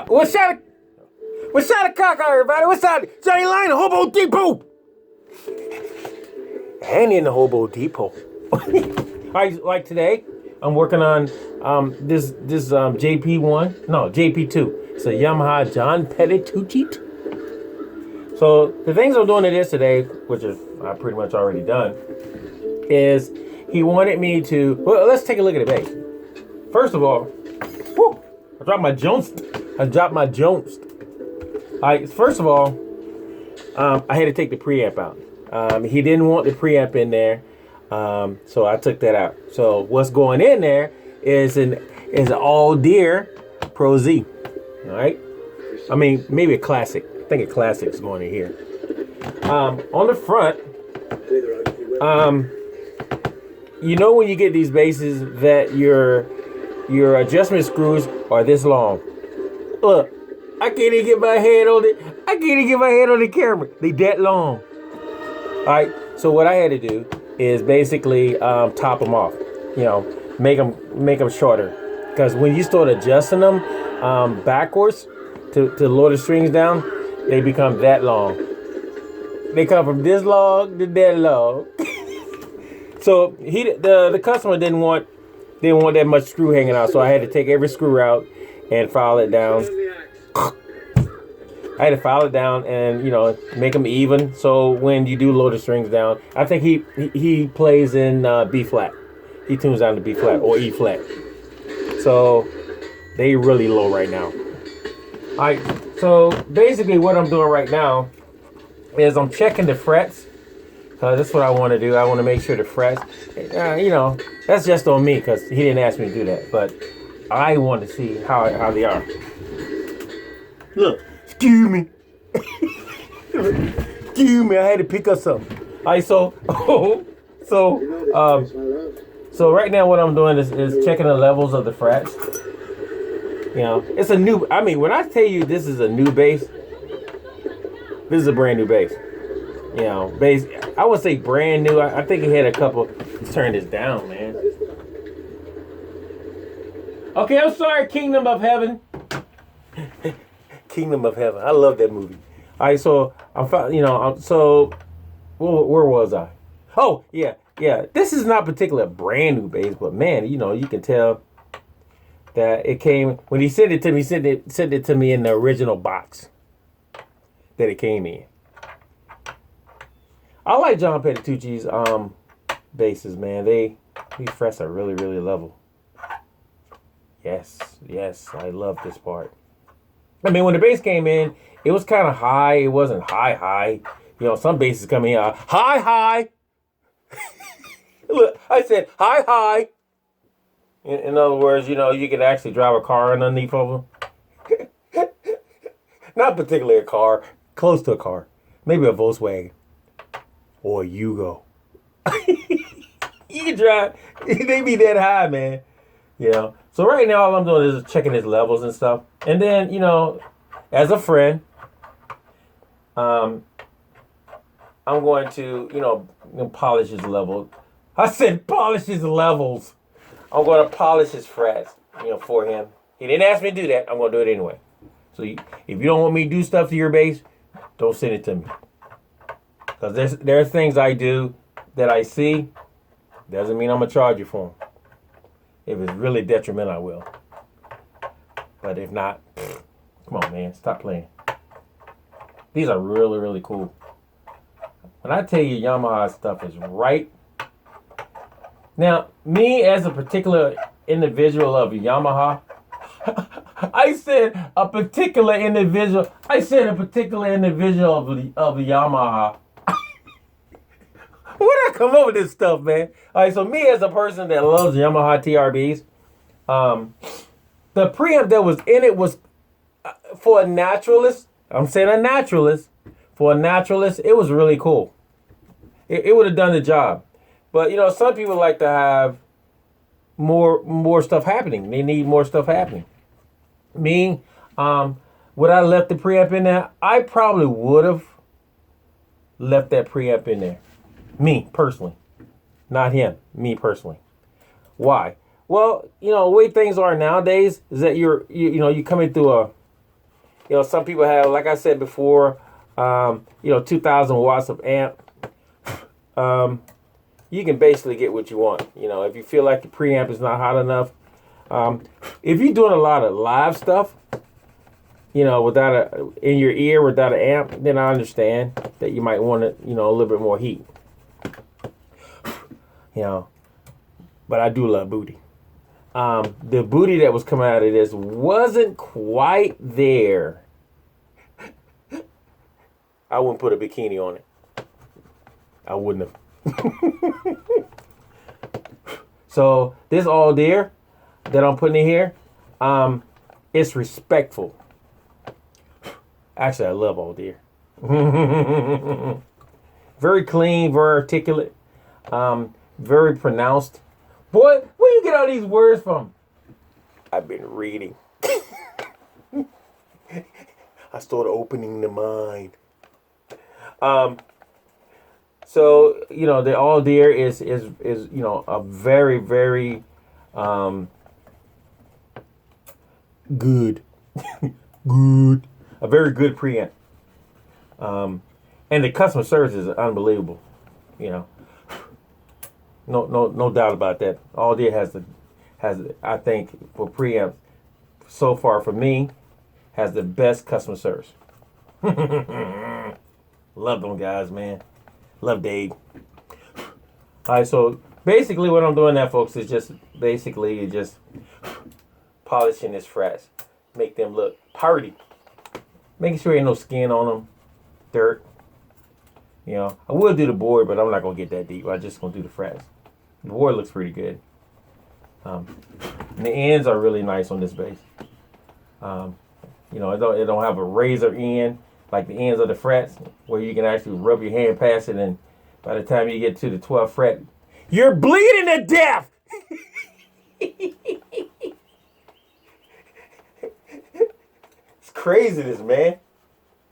What's shot a cock out, everybody? What's that? Johnny Line, Hobo Depot. And in the Hobo Depot. Like today, I'm working on this JP1. No, JP2. It's a Yamaha JP2. So the things I'm doing to this today, which is I pretty much already done, is he wanted me to. Well, let's take a look at the bass. First of all, whew, I dropped my Jones. First of all, I had to take the preamp out. He didn't want the preamp in there, so I took that out. So what's going in there is an all deer Pro Z. All right. I mean, maybe a classic. I think a classic's going in here. On the front, you know when you get these basses that your adjustment screws are this long. Look, I can't even get my head on it. I can't even get my head on the camera. They that long. All right. So what I had to do is basically top them off. You know, make them shorter. Because when you start adjusting them backwards to lower the strings down, they become that long. They come from this long to that long. So the customer didn't want that much screw hanging out, so I had to take every screw out and file it down. I had to file it down and make them even. So when you do lower the strings down, I think he plays in B flat. He tunes down to B flat or E flat. So they really low right now. All right. So basically what I'm doing right now is I'm checking the frets. That's what I want to do. I want to make sure the frets, that's just on me because he didn't ask me to do that. But I want to see how they are. Look, excuse me. Excuse me, I had to pick up something. All right, so right now what I'm doing is checking the levels of the frets. It's a new, when I tell you this is a new bass, this is a brand new bass. Bass, I would say brand new. I think he had a couple. Let's turn this down, man. Okay, I'm sorry, Kingdom of Heaven. Kingdom of Heaven. I love that movie. All right, so where was I? Oh, yeah. This is not particularly a brand new bass, but man, you can tell that it came when he sent it to me. Sent it to me in the original box that it came in. I like John Petitucci's basses, man. These frets are really, really level. Yes, I love this part. When the bass came in, it was kind of high. It wasn't high. Some basses come in high. Look, I said high. In other words, you can actually drive a car underneath of them. Not particularly a car, close to a car. Maybe a Volkswagen. Or a Yugo. You can drive. They be that high, man. So right now all I'm doing is checking his levels and stuff. And then, as a friend, I'm going to, polish his level. I said polish his levels. I'm going to polish his frets, for him. He didn't ask me to do that. I'm going to do it anyway. So if you don't want me to do stuff to your bass, don't send it to me. Because there are things I do that I see. Doesn't mean I'm going to charge you for them. If it's really detrimental, I will. But if not, come on, man. Stop playing. These are really, really cool. When I tell you Yamaha stuff is right. Now, me as a particular individual of Yamaha, I said a particular individual of the Yamaha. Where did I come up with this stuff, man? All right, so me as a person that loves Yamaha TRBs, the preamp that was in it was for a naturalist. I'm saying a naturalist. For a naturalist, it was really cool. It would have done the job. But, some people like to have more stuff happening. They need more stuff happening. Me, would I left the preamp in there? I probably would have left that preamp in there. Me, personally. Not him. Me, personally. Why? Well, the way things are nowadays is that you're coming through You know, some people have, like I said before, 2,000 watts of amp. You can basically get what you want. You know, if you feel like the preamp is not hot enough, if you're doing a lot of live stuff, in your ear without an amp, then I understand that you might want it, a little bit more heat. But I do love booty. The booty that was coming out of this wasn't quite there. I wouldn't put a bikini on it. I wouldn't have. So this all deer that I'm putting in here, it's respectful. Actually, I love all deer. Very clean, very articulate, very pronounced. Boy, where you get all these words from? I've been reading. I started opening the mind. So the all deer is a very, very good good, a very good preamp. And the customer service is unbelievable. No doubt about that. All Deer has I think for preamp so far for me has the best customer service. Love them guys, man. Love Dave. All right, so basically what I'm doing now, folks, is just polishing his frets, make them look purty, making sure ain't no skin on them, dirt. I will do the board, but I'm not gonna get that deep. I'm just gonna do the frets. The board looks pretty good. And the ends are really nice on this base. It don't have a razor end like the ends of the frets, where you can actually rub your hand past it, and by the time you get to the 12th fret, you're bleeding to death. It's craziness, man.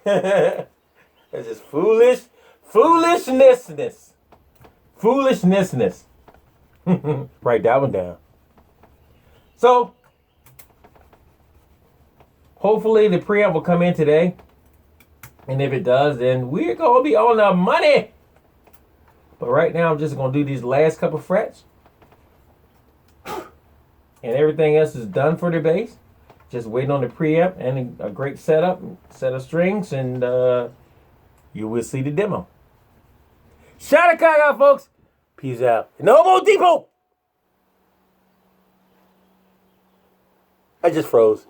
That's just foolishness. Write that one down. So, hopefully the preamp will come in today. And if it does, then we're going to be on the money. But right now, I'm just going to do these last couple frets. And everything else is done for the bass. Just waiting on the preamp and a great setup, set of strings, and you will see the demo. Shout out, folks. Peace out. No more depot. I just froze.